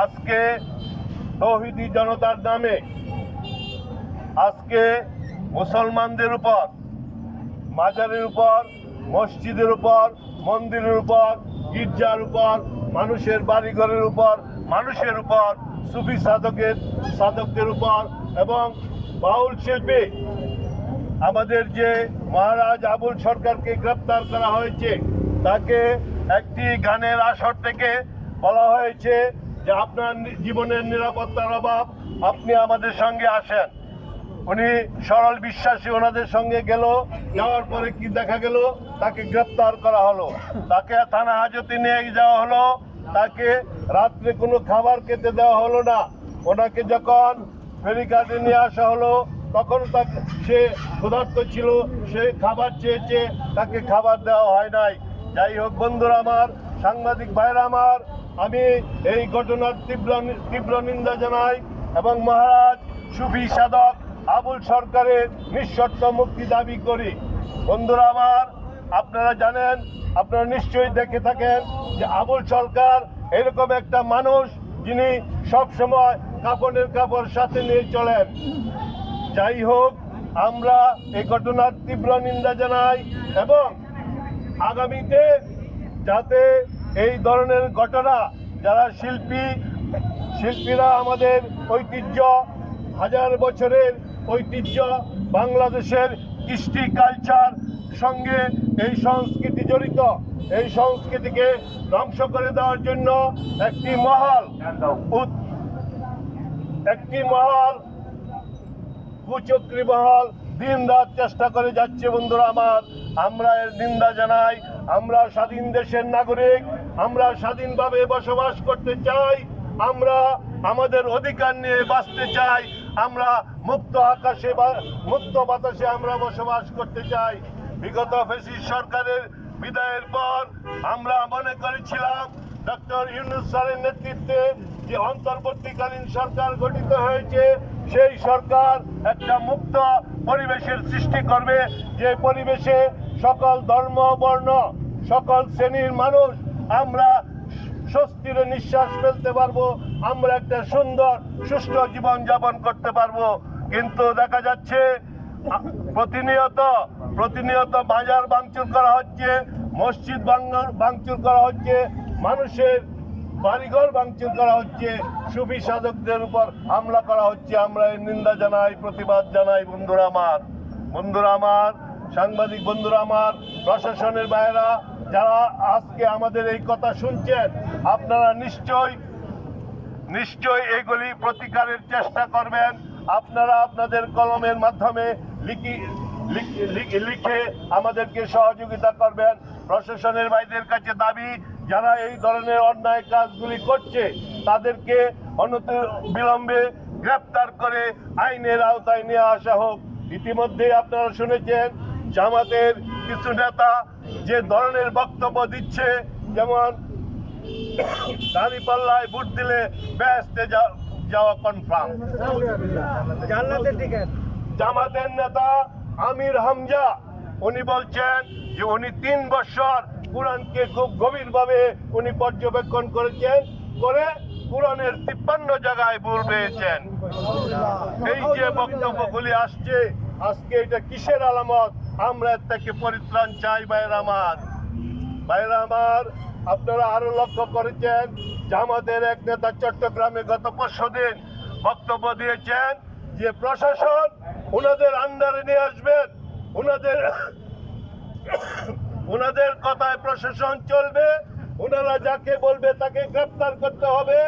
আজকে তৌহিদি জনতার নামে আজকে মুসলমানদের উপর, মাজারের উপর, মসজিদের উপর, মন্দিরের উপর, গির্জার উপর, মানুষের বাড়িঘরের উপর, মানুষের উপর, সুফি সাধকদের উপর এবং বাউল শিল্পী আমাদের যে মহারাজ আবুল সরকারকে গ্রেপ্তার করা হয়েছে, তাকে একটি গানের আসর থেকে বলা হয়েছে যে আপনার জীবনের নিরাপত্তার অভাব, আপনি আমাদের সঙ্গে আসেন। উনি সরল বিশ্বাসী ওনাদের সঙ্গে গেল, যাওয়ার পরে কি দেখা গেল, তাকে গ্রেপ্তার করা হলো, তাকে থানা হাজতে নিয়ে যাওয়া হলো, তাকে রাত্রে কোনো খাবার খেতে দেওয়া হলো না। ওনাকে যখন ফেরিঘাটে নিয়ে আসা হলো তখন তাকে, সে ক্ষুধার্ত ছিল, সে খাবার চেয়েছে, তাকে খাবার দেওয়া হয় নাই। যাই হোক বন্ধুরা আমার, সাংবাদিক ভাইরা আমার, আমি এই ঘটনার তীব্র নিন্দা জানাই এবং মহারাজ সুফি সাধক আবুল সরকারের নিঃশর্ত মুক্তি দাবি করি। বন্ধুরা আমার, আপনারা জানেন, আপনারা নিশ্চয়ই দেখে থাকেন যে আবুল সরকার এরকম একটা মানুষ যিনি সবসময় কাপড়ের কাপড় সাথে নিয়ে চলেন। যাই হোক, আমরা এই ঘটনার তীব্র নিন্দা জানাই এবং আগামীতে যাতে এই ধরনের ঘটনা, যারা শিল্পীরা আমাদের ঐতিহ্য, হাজার বছরের ঐতিহ্য, বাংলাদেশের কৃষ্টি কালচার সঙ্গে এই সংস্কৃতি জড়িত, এই সংস্কৃতিকে ধ্বংস করে দেওয়ার জন্য একটি মহল কুচক্রী মহল দিন রাত চেষ্টা করে যাচ্ছে। বন্ধুরা আমার, আমরা এর নিন্দা জানাই। আমরা স্বাধীন দেশের নাগরিক, আমরা স্বাধীনভাবে বসবাস করতে চাই, আমরা আমাদের অধিকার নিয়ে বাঁচতে চাই, আমরা মুক্ত আকাশে মুক্ত বাতাসে আমরা বসবাস করতে চাই। বিগত ফ্যাসিস্ট সরকারের বিদায়ের পর আমরা মনে করেছিলাম ডক্টর ইউনূস স্যারের নেতৃত্বে যে অন্তর্বর্তীকালীন সরকার গঠিত হয়েছে, সেই সরকার একটা মুক্ত পরিবেশের সৃষ্টি করবে, যে পরিবেশে সকল ধর্ম, বর্ণ, সকল শ্রেণীর মানুষ আমরা স্বস্তির নিঃশ্বাস ফেলতে পারবো, আমরা একটা সুন্দর সুষ্ঠু জীবন যাপন করতে পারবো। কিন্তু দেখা যাচ্ছে প্রতিনিয়ত বাজার ভাঙচুর করা হচ্ছে, মসজিদ ভাঙচুর করা হচ্ছে, মানুষের বাড়িঘর ভাঙচুর করা হচ্ছে, সুফি সাধকদের উপর হামলা করা হচ্ছে। আমরা এর নিন্দা জানাই, প্রতিবাদ জানাই। বন্ধুরা আমার, সাংবাদিক বন্ধুরা আমার, প্রশাসনের বাইরা যারা আজকে আমাদের এই কথা শুনছেন, আপনারা নিশ্চয় এগুলি প্রতিকারের চেষ্টা করবেন। আপনারা আপনাদের কলমের মাধ্যমে লিখে আমাদেরকে সহযোগিতা করবেন। প্রশাসনের ভাইদের কাছে দাবি, যারা এই ধরনের অন্যায় কাজগুলি করছে তাদেরকে অনতিবিলম্বে গ্রেপ্তার করে আইনের আওতায় নিয়ে আসা হোক। ইতিমধ্যে আপনারা শুনেছেন জামাতের কিছু নেতা যে ধরনের বক্তব্য দিচ্ছে, যেমন দাঁড়িপাল্লায় ভোট দিলে বেহেশতে যাওয়া কনফার্ম। জামাতের নেতা আমির হামজা উনি বলছেন যে উনি 3 বছর কোরআনকে খুব গভীরভাবে উনি পর্যবেক্ষণ করেছেন, করে কোরআনের 53 জায়গায় ভুল পেয়েছেন। এই যে বক্তব্যগুলি আসছে আজকে, এটা কিসের আলামত? আমরা এর থেকে পরিত্রাণ চাই। ভাইরা আমার, আপনারা আরো লক্ষ্য করেছেন জামাতের এক নেতা চট্টগ্রামে গত 5 দিন বক্তব্য দিয়েছেন যে প্রশাসন ওনাদের আন্ডারে নিয়ে আসবেন, ওনাদের কথায় প্রশাসন চলবে, ওনারা যাকে বলবে তাকে গ্রেপ্তার করতে হবে,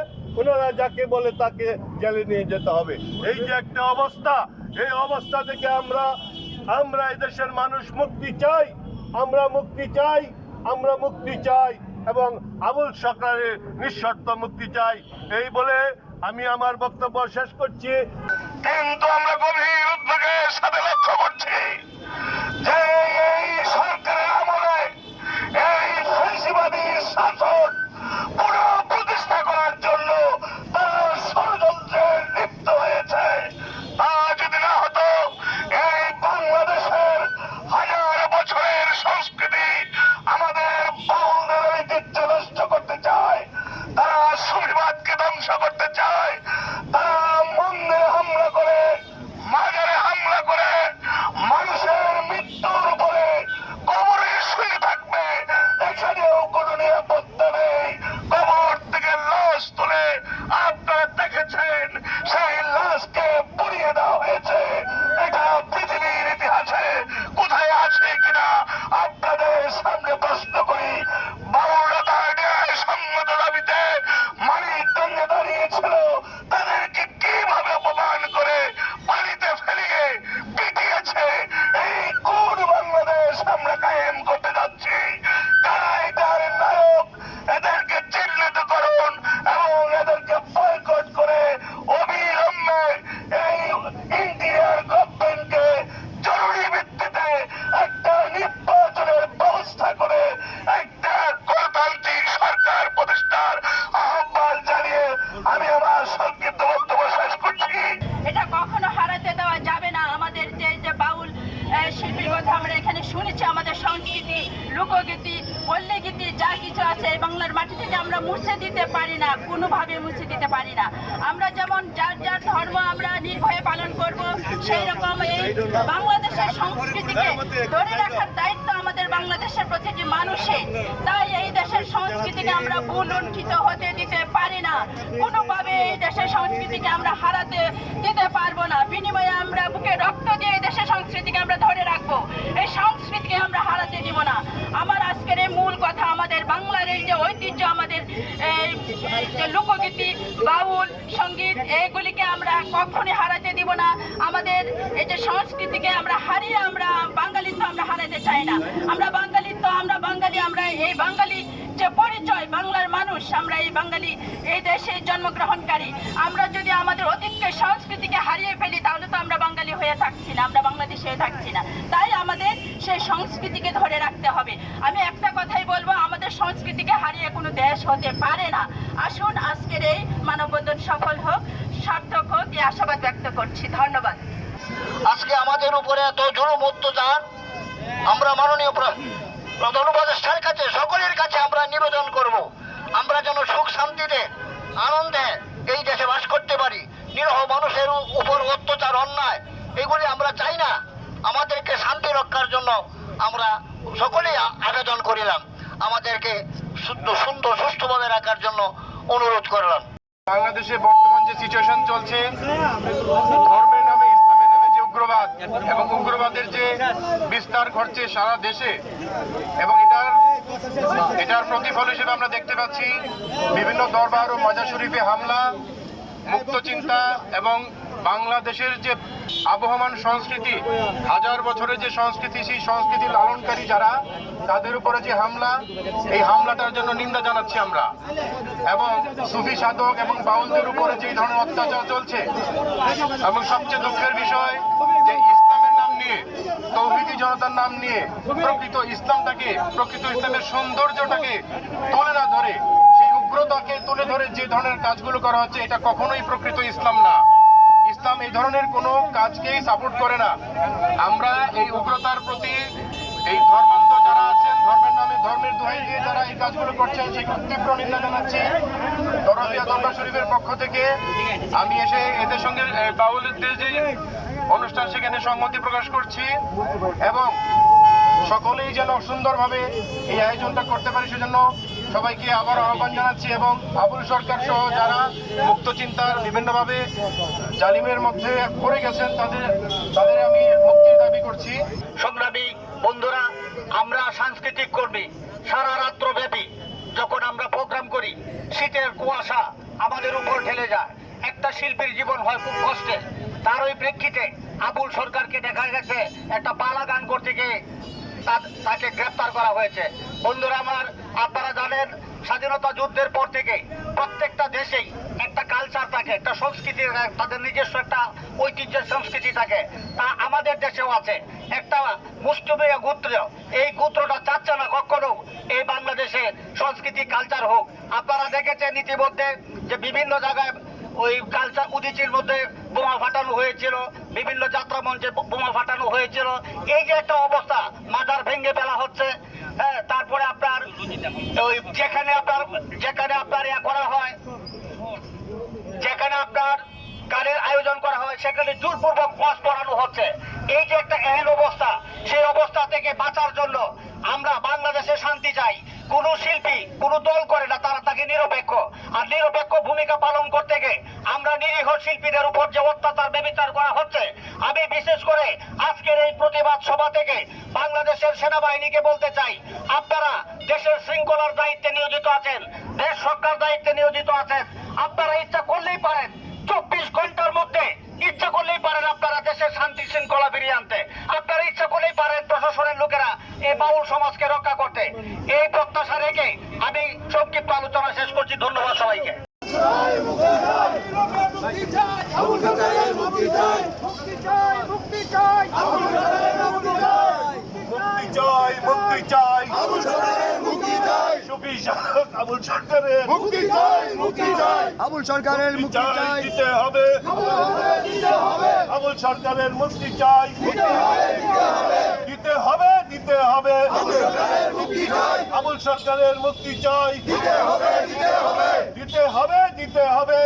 ওনারা যাকে বলে তাকে জেলে নিয়ে যেতে হবে। এই যে একটা অবস্থা, এই অবস্থা থেকে আমরা এই দেশের মানুষ মুক্তি চাই, আমরা মুক্তি চাই এবং আবুল সরকারের নিঃশর্ত মুক্তি চাই। এই বলে আমি আমার বক্তব্য শেষ করছি। কিন্তু আমরা গভীর উদ্বেগের সাথে লক্ষ্য করছি যে এই সরকারের আমলে এই ফ্যাসিবাদী শাসন পুনঃপ্রতিষ্ঠা করার জন্য তারা ষড়যন্ত্রে লিপ্ত হয়েছে। তা যদি না হতো, এই বাংলাদেশের হাজার বছরের সংস্কৃতি, আমাদের বাউলদের ঐতিহ্য নষ্ট করতে চায়, তারা সুফিবাদকে ধ্বংস ধ্বংস করতে চায়, তারা মন্দিরে হামলা করে, মাজারে হামলা করে, মানুষের মৃত্যুর উপরে কবরে শুয়ে থাকবে। এখানেও কোনো নিরাপত্তা নেই। কবর থেকে লাশ তুলে আপনারা দেখেছেন সেই লাশকে পুড়িয়ে দেওয়া হয়েছে। এটা পৃথিবীর ইতিহাসে কোথায় আছে কিনা আপনাদের সামনে প্রশ্ন করি। বাউলতা ন্যায়সঙ্গত দাবিতে মানিকগঞ্জে দাঁড়িয়েছিল, তাদেরকে কিভাবে অপমান করে পানিতে ফেলিয়ে পিটিয়েছে। এই কোন বাংলাদেশ আমরা কায়েম করতে যাচ্ছি? কারা এটার নায়ক? এদেরকে চিহ্নিত করুন এবং এদেরকে বয়কট করে অবিলম্বে এই ইন্ডিয়ার গভর্নমেন্টকে জরুরি ভিত্তিতে একটা নির্বাচনের ব্যবস্থা করে একটা গণতান্ত্রিক সরকার প্রতিষ্ঠার আহ্বান জানিয়ে আমি আমার সংক্ষিপ্ত বক্তব্য শেষ করছি। এটা কখনো হারাতে দেওয়া যাবে না। আমাদের যে যে বাউল শিল্পীর কথা আমরা এখানে শুনেছি, আমাদের সংস্কৃতি, লোকগীতি, পল্লীগীতি যা কিছু আছে এই বাংলার মাটি থেকে আমরা মুছে দিতে পারি না, কোনোভাবে মুছে দিতে পারি না। আমরা যেমন যার যার ধর্ম আমরা নির্ভয়ে পালন করব, সেই রকম এই বাংলাদেশের সংস্কৃতিকে ধরে রাখার দায়িত্ব আমাদের বাংলাদেশের প্রতিটি মানুষের। তাই এই দেশের সংস্কৃতিকে আমরা ভুলুণ্ঠিত হতে দিতে পারি না। কোনোভাবে এই দেশের সংস্কৃতিকে আমরা হারাতে দিতে পারবো না। বিনিময়ে আমরা বুকে রক্ত দিয়ে এই দেশের সংস্কৃতিকে আমরা ধরে রাখবো। এই সংস্কৃতিকে আমরা হারাতে দিব না। আমার আজকের এই মূল কথা, আমাদের বাংলার এই যে ঐতিহ্য, আমাদের এই যে লোকগীতি, বাউল সঙ্গীত, এইগুলিকে আমরা কখনই হারাতে দিব না। আমাদের এই যে সংস্কৃতিকে আমরা হারিয়ে আমরা বাঙালিত্ব আমরা হারাতে চাই না। আমরা বাঙালিত্ব, আমরা বাঙালি, আমরা এই বাঙালি যে পরিচয়, বাংলার মানুষ, আমরা এই বাঙালি, এই দেশে জন্মগ্রহণকারী। আমরা যদি আমাদের অতীতকে, সংস্কৃতিকে হারিয়ে ফেলি তাহলে তো আমরা বাঙালি হয়ে থাকছি না, আমরা বাংলাদেশ হয়ে থাকছি না। তাই আমাদের সেই সংস্কৃতিকে ধরে রাখতে হবে। আমি একটা কথাই বলবো, আমাদের সংস্কৃতিকে হারিয়ে কোনো দেশ হতে পারে না। আসুন আজকের এই মানববন্ধন সফল হোক, সার্থক হোক, এই আশাবাদ ব্যক্ত করছি। ধন্যবাদ। আজকে আমাদের উপরে এত জুলুম অত্যাচার, আমরা মাননীয় প্রধান উপদেষ্টার কাছে, সকলের কাছে আমরা নিবেদন করব, আমরা যেন সুখ শান্তিতে আনন্দে এই দেশে বাস করতে পারি। নিরহ মানুষের উপর অত্যাচার, অন্যায় এগুলি আমরা চাই না। আমাদেরকে শান্তি রক্ষার জন্য আমরা সকলেই আবেদন করিলাম, আমাদেরকে সুন্দর সুষ্ঠুভাবে রাখার জন্য অনুরোধ করলাম। বাংলাদেশে বর্তমান যে সিচুয়েশন চলছে, ধর্মের নামে, ইসলামের নামে যে উগ্রবাদ এবং উগ্রবাদের যে বিস্তার ঘটছে সারা দেশে, এবং এটার প্রতিফল হিসেবে আমরা দেখতে পাচ্ছি বিভিন্ন দরবার ও মাজার শরীফে হামলা, মুক্ত চিন্তা এবং বাংলাদেশের যে আবহমান সংস্কৃতি, হাজার বছরের যে সংস্কৃতি, সেই সংস্কৃতি লালনকারী যারা, তাদের উপরে যে হামলা, এই হামলাটার জন্য নিন্দা জানাচ্ছি আমরা। এবং সুফি সাধক এবং বাউলদের উপরে যে ধরনের অত্যাচার চলছে, এবং সবচেয়ে দুঃখের বিষয় যে ইসলামের নাম নিয়ে, তৌহিদি জনতার নাম নিয়ে প্রকৃত ইসলামটাকে, প্রকৃত ইসলামের সৌন্দর্যটাকে তুলে না ধরে, সেই উগ্রতাকে তুলে ধরে যে ধরনের কাজগুলো করা হচ্ছে, এটা কখনোই প্রকৃত ইসলাম না। ইসলাম এই ধরনের কোনো কাজকেই সাপোর্ট করে না। আমরা এই উগ্রতার প্রতি, এই ধর্মান্ত যারা আছেন, ধর্মের নামে ধর্মের দোহাই দিয়ে যারা এই কাজগুলো করছেন, সেই তীব্র নিন্দা জানাচ্ছি। দরদিয়া দরবার শরীফের পক্ষ থেকে আমি এসে এদের সঙ্গে বাউলদের যে অনুষ্ঠান, সেখানে সম্মতি প্রকাশ করছি এবং সকলেই যেন সুন্দরভাবে এই আয়োজনটা করতে পারে, সেজন্য সবাইকে আবার আহ্বান জানাচ্ছি। এবং আবুল সরকার সহ যারা মুক্ত চিন্তার বিভিন্নভাবে জালিমের মধ্যে পড়ে গেছেন, তাদের আমি মুক্তির দাবি করছি। সংগ্রামী বন্ধুরা, আমরা সাংস্কৃতিক কর্মী, সারা রাত্র ব্যাপী যখন আমরা প্রোগ্রাম করি, শীতের কুয়াশা আমাদের উপর ঢেলে যায়, একটা শিল্পীর জীবন হয় খুব কষ্টে। তার ওই প্রেক্ষিতে আবুল সরকারকে দেখা গেছে একটা পালা গান করতে গিয়ে তাকে গ্রেফতার করা হয়েছে। বন্ধুরা আমার, আপনারা জানেন স্বাধীনতা যুদ্ধের পর থেকে প্রত্যেকটা দেশেই একটা কালচার থাকে, একটা সংস্কৃতি, তাদের নিজস্ব একটা ঐতিহ্যের সংস্কৃতি থাকে। তা আমাদের দেশেও আছে একটা মুষ্টিমেয় গোত্র। এই গোত্রটা চাচ্ছে না কখনো এই বাংলাদেশে সংস্কৃতি কালচার হোক। আপনারা দেখেছেন ইতিমধ্যে যে বিভিন্ন জায়গায় ওই কালচার উদীচির মধ্যে বোমা ফাটানো হয়েছিল, বিভিন্ন যাত্রা মঞ্চে বোমা ফাটানো হয়েছিল। এই যে একটা অবস্থা, মাজার ভেঙে ফেলা হচ্ছে, হ্যাঁ, তারপরে আপনার ওই যেখানে আপনার ইয়া করা হয়, সেখানে জোরপূর্বক ওয়াজ পড়ানো হচ্ছে। এই যে একটা এহেন অবস্থা, সেই অবস্থা থেকে বাঁচার জন্য আমরা বাংলাদেশে শান্তি চাই। কোন শিল্পী কোন দল করে না, তারা তাকে নিরপেক্ষ। আর নিরপেক্ষ ভূমিকা পালন করতে গিয়ে আমরা নিরীহ শিল্পীদের উপর যে অত্যাচার ব্যভিচার করা হচ্ছে, আমি বিশেষ করে আজকের এই প্রতিবাদ সভা থেকে বাংলাদেশের সেনাবাহিনীকে বলতে চাই, আপনারা দেশের শৃঙ্খলার দায়িত্বে নিয়োজিত আছেন, দেশ রক্ষার দায়িত্বে নিয়োজিত আছেন। আপনারা ইচ্ছা করলেই পারেন 24 ঘন্টার মধ্যে, ইচ্ছা করলেই পারেন আপনারা দেশের শান্তি শৃঙ্খলা ফিরিয়ে আনতে। আপনারা ইচ্ছা করলেই পারেন প্রশাসনের লোকেরা এই বাউল সমাজকে রক্ষা করতে। এই প্রত্যাশা রেখে আমি সংক্ষিপ্ত আলোচনা শেষ করছি। ধন্যবাদ সবাইকে। মুক্তি চাই সুফি শাসক আবুল সরকারের মুক্তি চাই আবুল সরকারের মুক্তি চাই দিতে হবে আবুল সরকারের মুক্তি চাই দিতে হবে আবুল সরকারের মুক্তি চাই দিতে হবে